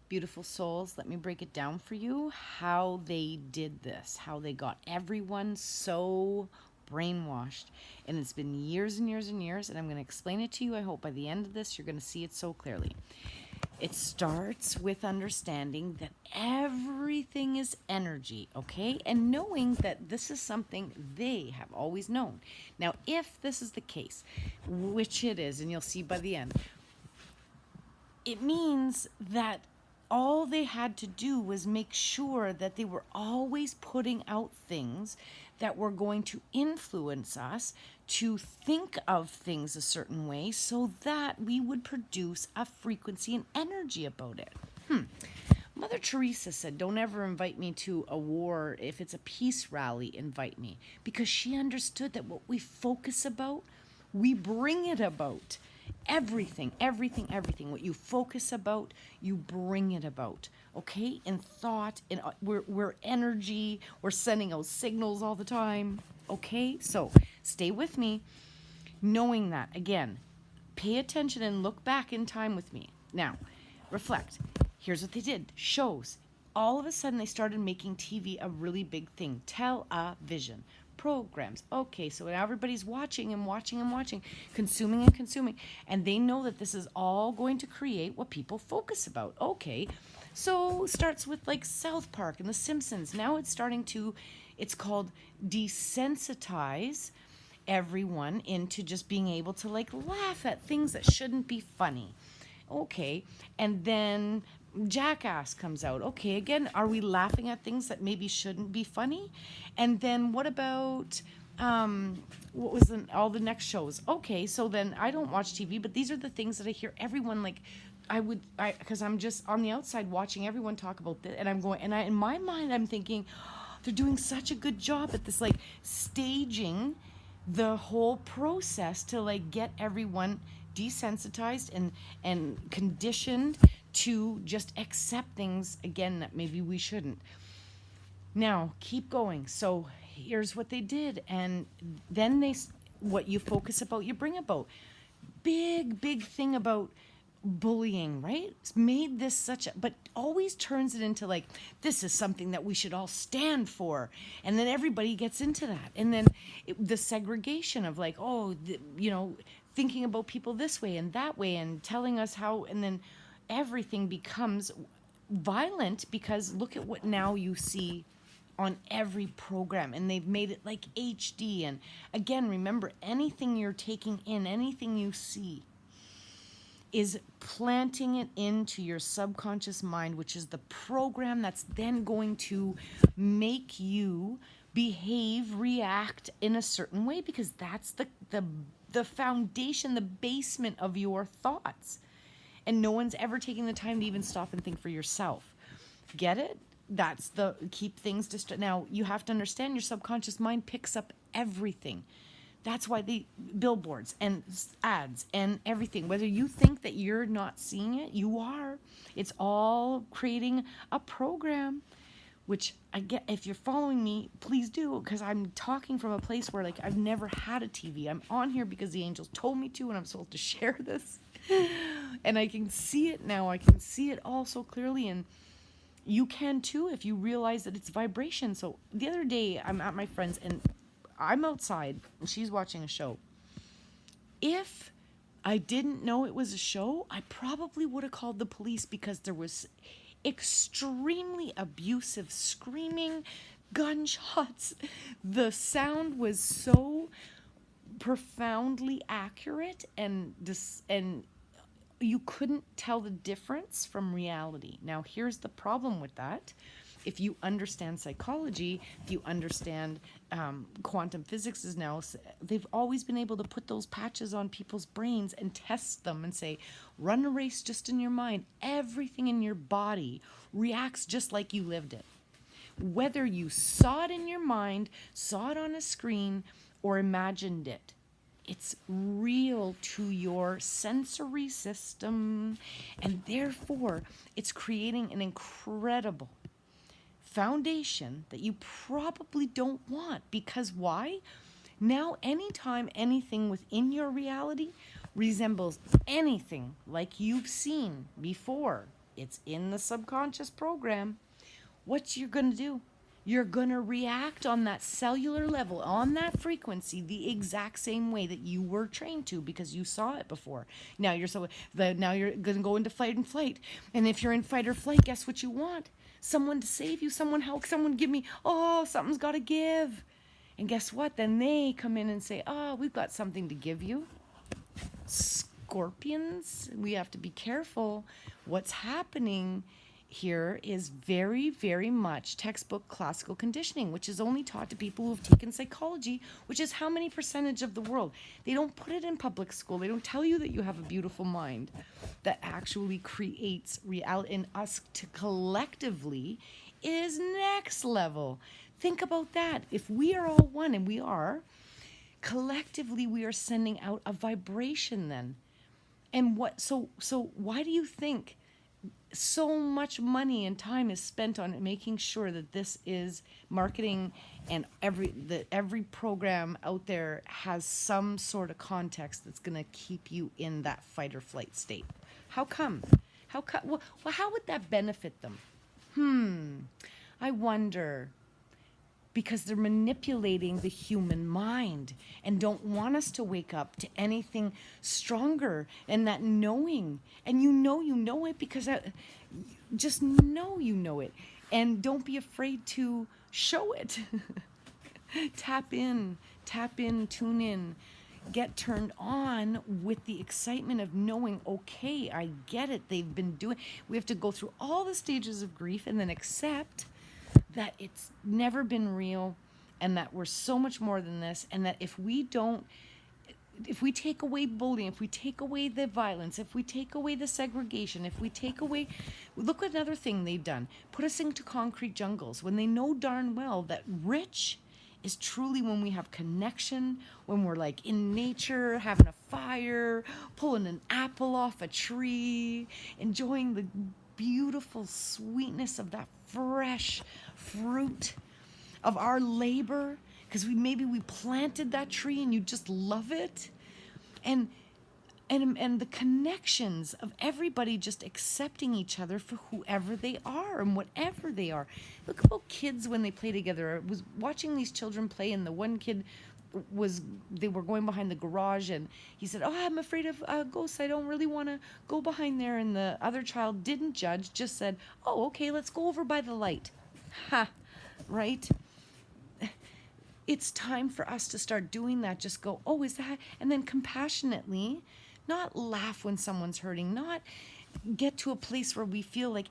Beautiful souls, let me break it down for you how they did this, how they got everyone so brainwashed. And it's been years and years and years, and I'm going to explain it to you. I hope by the end of this, you're going to see it so clearly. It starts with understanding that everything is energy, okay? And knowing that this is something they have always known. Now, if this is the case, which it is, and you'll see by the end, it means that all they had to do was make sure that they were always putting out things that were going to influence us to think of things a certain way so that we would produce a frequency and energy about it. Mother Teresa said, don't ever invite me to a war. If it's a peace rally, invite me. Because she understood that what we focus about, we bring it about. Everything, everything, everything. What you focus about, you bring it about. Okay? In thought, we're energy. We're sending out signals all the time. Okay? So stay with me. Knowing that, again, pay attention and look back in time with me. Now, reflect. Here's what they did. Shows. All of a sudden, they started making TV a really big thing. Television. Programs. Okay, so now everybody's watching and watching and watching, consuming and consuming. And they know that this is all going to create what people focus about. Okay, so it starts with like South Park and The Simpsons. Now it's called desensitize everyone into just being able to like laugh at things that shouldn't be funny. Okay, and then Jackass comes out. Okay, again, are we laughing at things that maybe shouldn't be funny? And then what about what was all the next shows? Okay, so then I don't watch TV, but these are the things that I hear everyone like. Because I'm just on the outside watching everyone talk about this, and I'm going, and in my mind, I'm thinking, oh, they're doing such a good job at this, like staging the whole process to like get everyone desensitized and conditioned to just accept things again that maybe we shouldn't. Now keep going. So here's what they did, and then what you focus about, you bring about. Big thing about bullying, right? It's made this but always turns it into like, this is something that we should all stand for. And then everybody gets into that. And then the segregation of like, thinking about people this way and that way and telling us how, and then everything becomes violent because look at what now you see on every program, and they've made it like HD. And again, remember, anything you're taking in, anything you see, is planting it into your subconscious mind, which is the program that's then going to make you behave, react in a certain way, because that's the foundation, the basement of your thoughts. And no one's ever taking the time to even stop and think for yourself. Get it? That's the keep things now you have to understand your subconscious mind picks up everything. That's why the billboards and ads and everything, whether you think that you're not seeing it, you are. It's all creating a program, which I get. If you're following me, please do, because I'm talking from a place where like I've never had a TV. I'm on here because the angels told me to, and I'm supposed to share this. And I can see it now. I can see it all so clearly, and you can too if you realize that it's vibration. So the other day, I'm at my friend's, and I'm outside, and she's watching a show. If I didn't know it was a show, I probably would have called the police, because there was extremely abusive screaming, gunshots. The sound was so profoundly accurate, and you couldn't tell the difference from reality. Now, here's the problem with that. If you understand psychology, if you understand quantum physics is now, they've always been able to put those patches on people's brains and test them and say, run a race just in your mind. Everything in your body reacts just like you lived it. Whether you saw it in your mind, saw it on a screen, or imagined it. It's real to your sensory system, and therefore it's creating an incredible foundation that you probably don't want. Because why? Now, anytime anything within your reality resembles anything like you've seen before, It's in the subconscious program. What you're going to do? You're going to react on that cellular level, on that frequency, the exact same way that you were trained to because you saw it before. Now you're going to go into fight and flight. And if you're in fight or flight, guess what you want? Someone to save you, someone help, someone give me, oh, something's got to give. And guess what? Then they come in and say, oh, we've got something to give you. Scorpions, we have to be careful. What's happening here is very, very much textbook classical conditioning, which is only taught to people who have taken psychology, which is how many percentage of the world. They don't put it in public school. They don't tell you that you have a beautiful mind that actually creates reality in us to collectively is next level. Think about that. If we are all one, and we are, collectively we are sending out a vibration then. And so why do you think so much money and time is spent on making sure that this is marketing and every program out there has some sort of context that's going to keep you in that fight or flight state? How come? Well, how would that benefit them? I wonder. Because they're manipulating the human mind and don't want us to wake up to anything stronger and that knowing. And you know it because just know you know it. And don't be afraid to show it. Tap in, tune in. Get turned on with the excitement of knowing, okay, I get it. They've been doing. We have to go through all the stages of grief and then accept that it's never been real and that we're so much more than this, and that if we take away bullying, if we take away the violence, if we take away the segregation, if we take away, look at another thing they've done, put us into concrete jungles when they know darn well that rich is truly when we have connection, when we're like in nature, having a fire, pulling an apple off a tree, enjoying the beautiful sweetness of that fresh fruit of our labor, because we planted that tree and you just love it, and the connections of everybody just accepting each other for whoever they are and whatever they are. Look about kids when they play together. I was watching these children play, and the one kid they were going behind the garage, and he said, oh, I'm afraid of ghosts, I don't really want to go behind there. And the other child didn't judge, just said, oh, okay, let's go over by the light. Right? It's time for us to start doing that. Just go, oh, is that? And then compassionately, not laugh when someone's hurting, not get to a place where we feel like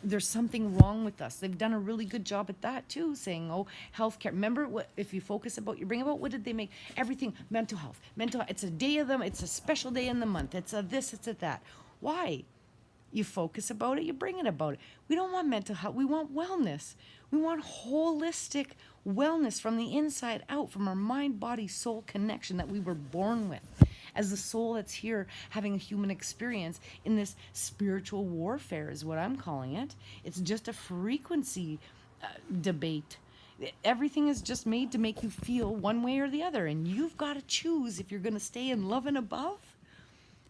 there's something wrong with us. They've done a really good job at that too, saying, oh, healthcare. Remember, if you focus about, you bring about, what did they make? Everything, mental health. It's a day of them, it's a special day in the month. It's a this, it's a that. Why? You focus about it, you bring it about it. We don't want mental health, we want wellness. We want holistic wellness from the inside out, from our mind, body, soul connection that we were born with. As the soul that's here having a human experience in this spiritual warfare is what I'm calling it. It's just a frequency debate. Everything is just made to make you feel one way or the other. And you've got to choose if you're going to stay in love and above,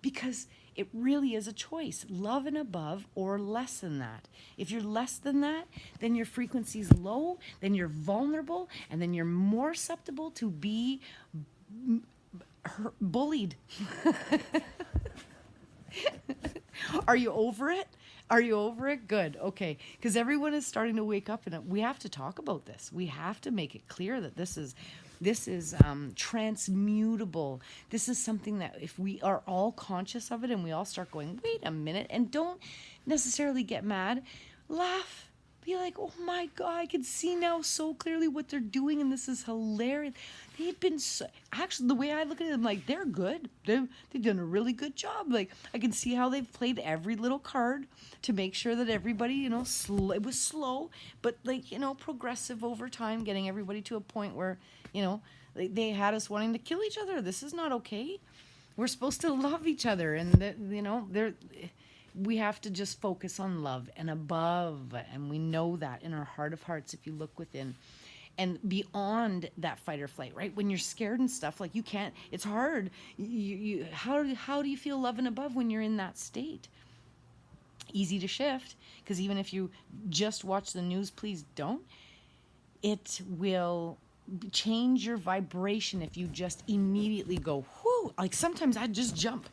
because it really is a choice, love and above or less than that. If you're less than that, then your frequency is low, then you're vulnerable, and then you're more susceptible to be bullied. Are you over it? Are you over it? Good. Okay. Because everyone is starting to wake up, and we have to talk about this. We have to make it clear that this is transmutable. This is something that if we are all conscious of it and we all start going, wait a minute, and don't necessarily get mad, laugh. Be like, oh my God, I can see now so clearly what they're doing, and this is hilarious. They've been actually, the way I look at it, I'm like, they're good. They've done a really good job. Like, I can see how they've played every little card to make sure that everybody, it was slow, but progressive over time, getting everybody to a point where, they had us wanting to kill each other. This is not okay. We're supposed to love each other, and we have to just focus on love and above, and we know that in our heart of hearts if you look within. And beyond that fight or flight, right? When you're scared and stuff, like you can't, it's hard. How do you feel love and above when you're in that state? easy to shift, because even if you just watch the news, please don't. It will change your vibration if you just immediately go, whoo. Like sometimes I just jump,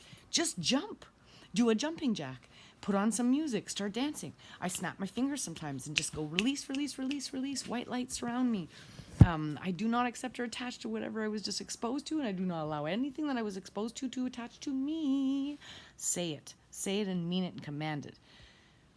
do a jumping jack, put on some music, start dancing. I snap my fingers sometimes and just go release, release, release, release. White light surround me. I do not accept or attach to whatever I was just exposed to, and I do not allow anything that I was exposed to attach to me. Say it and mean it and command it.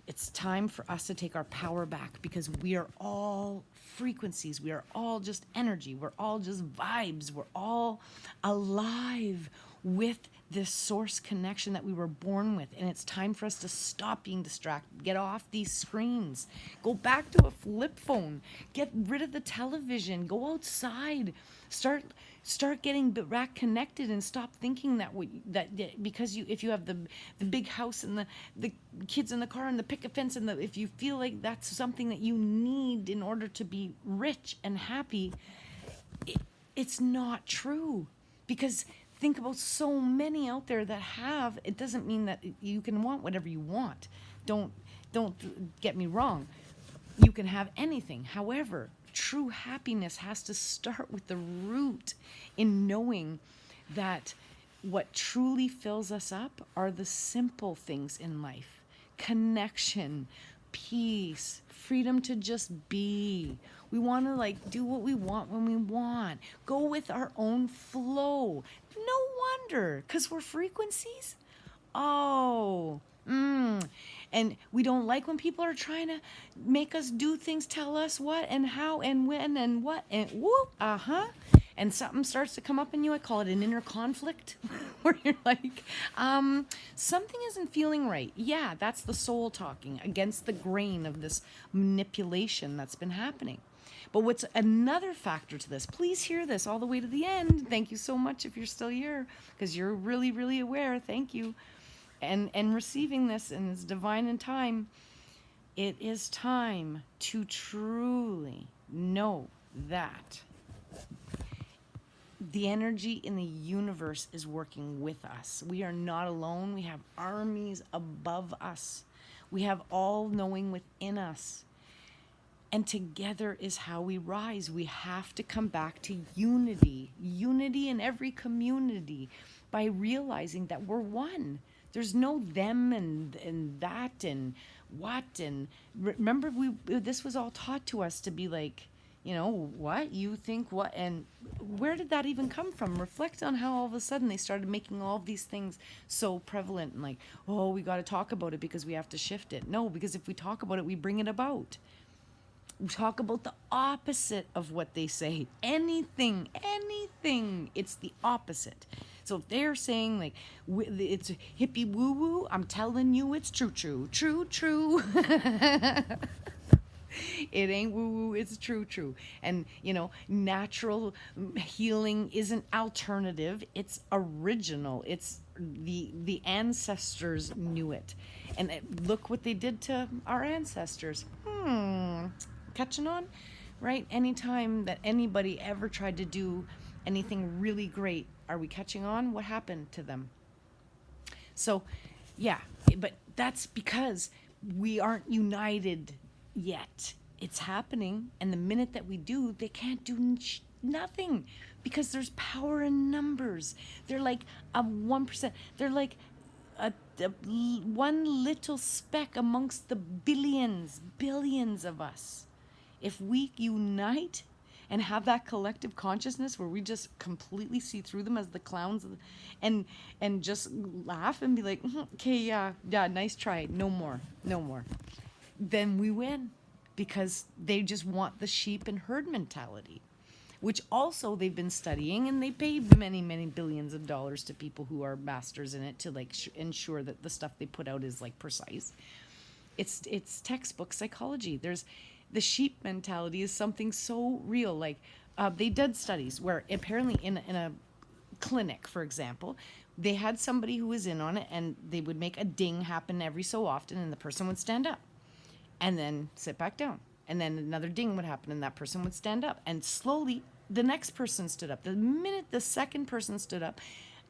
It's time for us to take our power back, because we are all frequencies. We are all just energy. We're all just vibes. We're all alive with this source connection that we were born with. And it's time for us to stop being distracted. Get off these screens. Go back to a flip phone. Get rid of the television. Go outside. Start getting back connected, and stop thinking that because if you have the big house and the kids in the car and the picket fence, and if you feel like that's something that you need in order to be rich and happy, it's not true. Because think about so many out there that have. It doesn't mean that you can want whatever you want. Don't get me wrong. You can have anything. However, true happiness has to start with the root in knowing that what truly fills us up are the simple things in life. Connection, peace, freedom to just be. We want to do what we want when we want. Go with our own flow. No wonder, because we're frequencies. Oh, and we don't like when people are trying to make us do things, tell us what and how and when and what, and whoop, and something starts to come up in you. I call it an inner conflict, where you're like, something isn't feeling right. Yeah, that's the soul talking against the grain of this manipulation that's been happening. But what's another factor to this, please hear this all the way to the end. Thank you so much if you're still here, because you're really, really aware. Thank you. And receiving this, and it's divine in time. It is time to truly know that the energy in the universe is working with us. We are not alone. We have armies above us. We have all knowing within us. And together is how we rise. We have to come back to unity in every community, by realizing that we're one. There's no them and that and what. And remember, this was all taught to us to be like, what you think, what, and where did that even come from? Reflect on how all of a sudden they started making all of these things so prevalent, and like, oh, we got to talk about it because we have to shift it. No, because if we talk about it, we bring it about. We talk about the opposite of what they say. Anything, it's the opposite. So if they're saying like it's hippie woo woo, I'm telling you it's true. It ain't woo woo, it's true. And natural healing isn't alternative, it's original. It's the ancestors knew it. And look what they did to our ancestors. Catching on? Right? Anytime that anybody ever tried to do anything really great, are we catching on? What happened to them? So, yeah, but that's because we aren't united yet. It's happening, and the minute that we do, they can't do nothing, because there's power in numbers. They're like a 1%. They're like a one little speck amongst the billions of us. If we unite and have that collective consciousness where we just completely see through them as the clowns, and just laugh and be like, okay, yeah, nice try, no more, then we win, because they just want the sheep and herd mentality, which also they've been studying, and they pay many, many billions of dollars to people who are masters in it to ensure that the stuff they put out is precise. It's textbook psychology. The sheep mentality is something so real. They did studies where apparently in a clinic, for example, they had somebody who was in on it, and they would make a ding happen every so often, and the person would stand up and then sit back down. And then another ding would happen, and that person would stand up. And slowly, the next person stood up. The minute the second person stood up,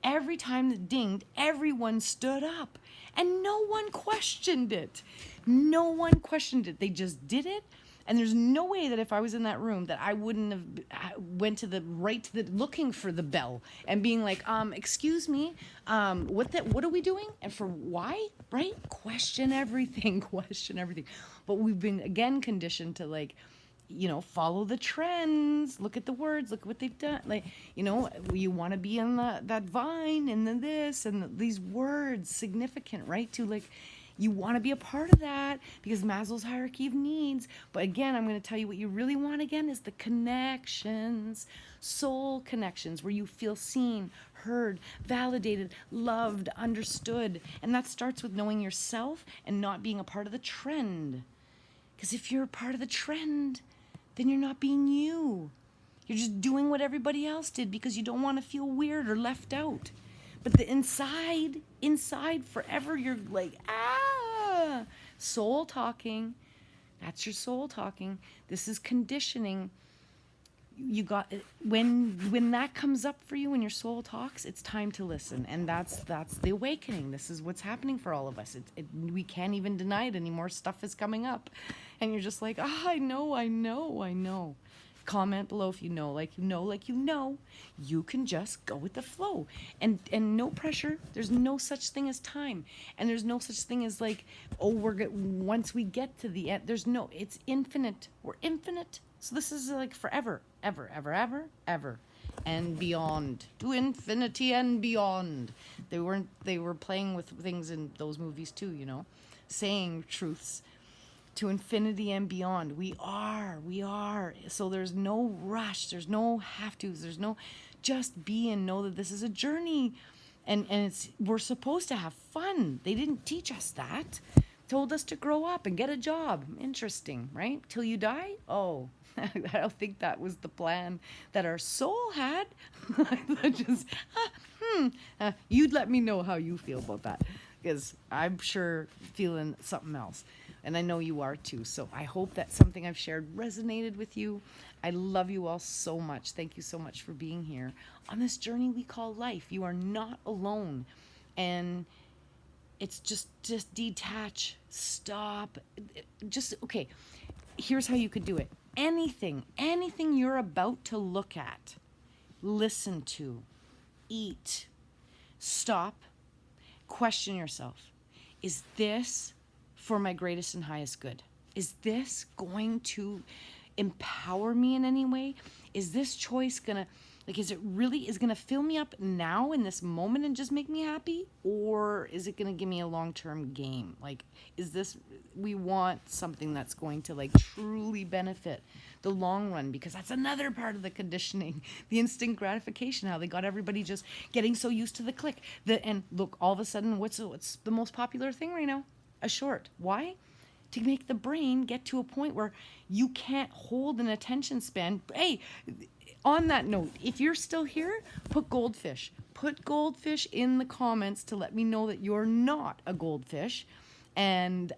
Every time it dinged, everyone stood up and no one questioned it. No one questioned it. They just did it. And there's no way that if I was in that room that I wouldn't have went to the right to the looking for the bell and being like, excuse me, what are we doing and for why? Right? Question everything, question everything. But we've been again conditioned to like, follow the trends, look at the words, look at what they've done. Like, you want to be on that vine and then this and these words significant, right? To like, you want to be a part of that because Maslow's hierarchy of needs. But again, I'm going to tell you what you really want again is the connections, soul connections where you feel seen, heard, validated, loved, understood. And that starts with knowing yourself and not being a part of the trend. Because if you're a part of the trend, then you're not being you. You're just doing what everybody else did because you don't want to feel weird or left out. But the inside forever, you're like, soul talking. That's your soul talking. This is conditioning. You got when that comes up for you when your soul talks, it's time to listen, and that's the awakening. This is what's happening for all of us. We can't even deny it anymore. Stuff is coming up, and you're just like, I know. Comment below if you know, you can just go with the flow, and no pressure. There's no such thing as time, and there's no such thing as like, once we get to the end. It's infinite. We're infinite. So this is like forever, ever, ever, ever, ever, and beyond, to infinity and beyond. They were playing with things in those movies too, saying truths to infinity and beyond. We are. So there's no rush. There's no have tos. There's no, just be and know that this is a journey, and we're supposed to have fun. They didn't teach us that. Told us to grow up and get a job. Interesting, right? Till you die? Oh, I don't think that was the plan that our soul had. You'd let me know how you feel about that, because I'm sure feeling something else. And I know you are too. So I hope that something I've shared resonated with you. I love you all so much. Thank you so much for being here on this journey we call life. You are not alone. And it's just detach, stop. Okay, here's how you could do it. Anything you're about to look at, listen to, eat, stop, question yourself. Is this for my greatest and highest good? Is this going to empower me in any way? Is this choice gonna, is it really is gonna fill me up now in this moment and just make me happy? Or is it gonna give me a long-term gain? We want something that's going to truly benefit the long run, because that's another part of the conditioning, the instant gratification, how they got everybody just getting so used to the click. And look, all of a sudden, what's the most popular thing right now? A short. Why? To make the brain get to a point where you can't hold an attention span. Hey, on that note, if you're still here, put goldfish. Put goldfish in the comments to let me know that you're not a goldfish. And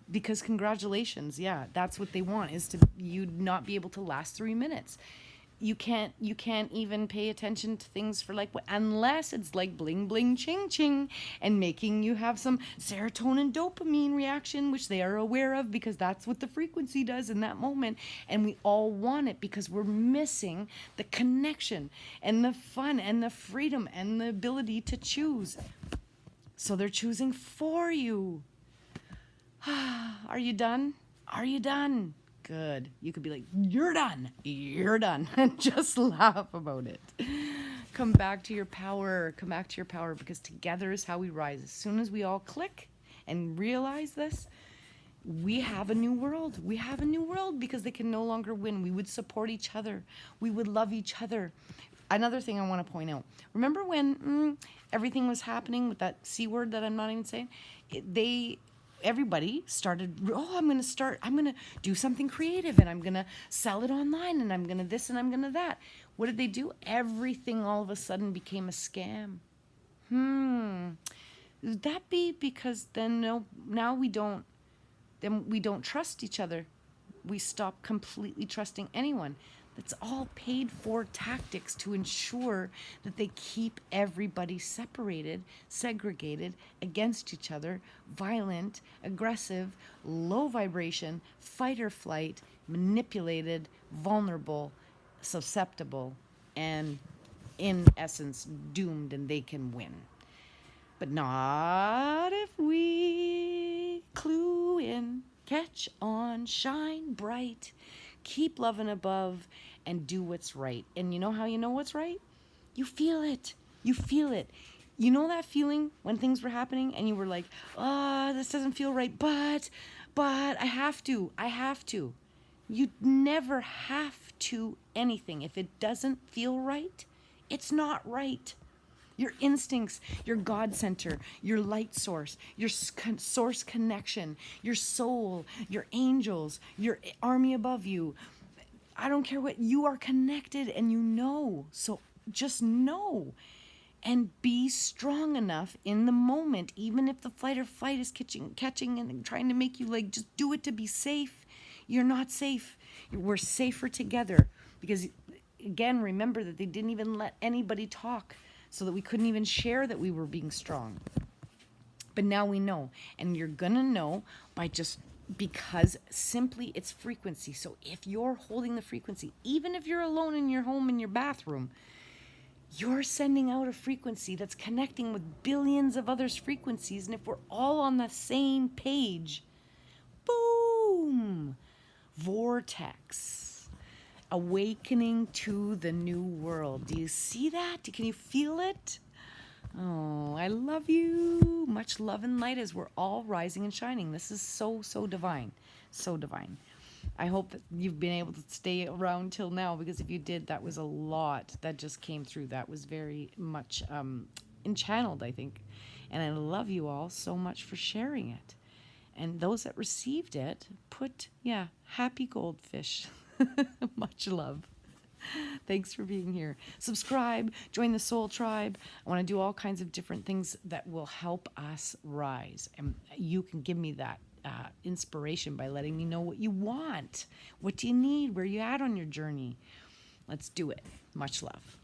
because congratulations, yeah, that's what they want, is to you not be able to last 3 minutes. You can't even pay attention to things for unless it's like bling bling ching ching and making you have some serotonin dopamine reaction, which they are aware of because that's what the frequency does in that moment. And we all want it because we're missing the connection and the fun and the freedom and the ability to choose. So they're choosing for you. Are you done? Are you done? Good. You could be like, you're done. You're done. And just laugh about it. Come back to your power. Come back to your power, because together is how we rise. As soon as we all click and realize this, we have a new world. We have a new world because they can no longer win. We would support each other. We would love each other. Another thing I want to point out. Remember when everything was happening with that C word that I'm not even saying? Everybody started, I'm going to do something creative, and I'm going to sell it online, and I'm going to this, and I'm going to that. What did they do? Everything all of a sudden became a scam. Would that be because now we don't trust each other? We stop completely trusting anyone. That's all paid for tactics to ensure that they keep everybody separated, segregated, against each other, violent, aggressive, low vibration, fight or flight, manipulated, vulnerable, susceptible, and in essence doomed, and they can win. But not if we clue in, catch on, shine bright, keep loving above, and do what's right. And you know how you know what's right? You feel it. You feel it. You know that feeling when things were happening and you were like, this doesn't feel right, but I have to. I have to. You never have to anything. If it doesn't feel right, it's not right. Your instincts, your God center, your light source, your source connection, your soul, your angels, your army above you. I don't care what, you are connected and you know. So just know and be strong enough in the moment, even if the flight or fight is catching and trying to make you like just do it to be safe. You're not safe. We're safer together because, again, remember that they didn't even let anybody talk so that we couldn't even share that we were being strong. But now we know, and you're gonna know by just because simply it's frequency. So if you're holding the frequency, even if you're alone in your home in your bathroom, you're sending out a frequency that's connecting with billions of others' frequencies. And if we're all on the same page, boom, vortex, awakening to the new world. Do you see that? Can you feel it? Oh, I love you. Much love and light as we're all rising and shining. This is so, so divine. So divine. I hope that you've been able to stay around till now, because if you did, that was a lot that just came through. That was very much enchanneled, I think. And I love you all so much for sharing it. And those that received it, happy goldfish. Much love. Thanks for being here. Subscribe, join the Soul Tribe. I want to do all kinds of different things that will help us rise. And you can give me that inspiration by letting me know what you want. What do you need? Where are you at on your journey? Let's do it. Much love.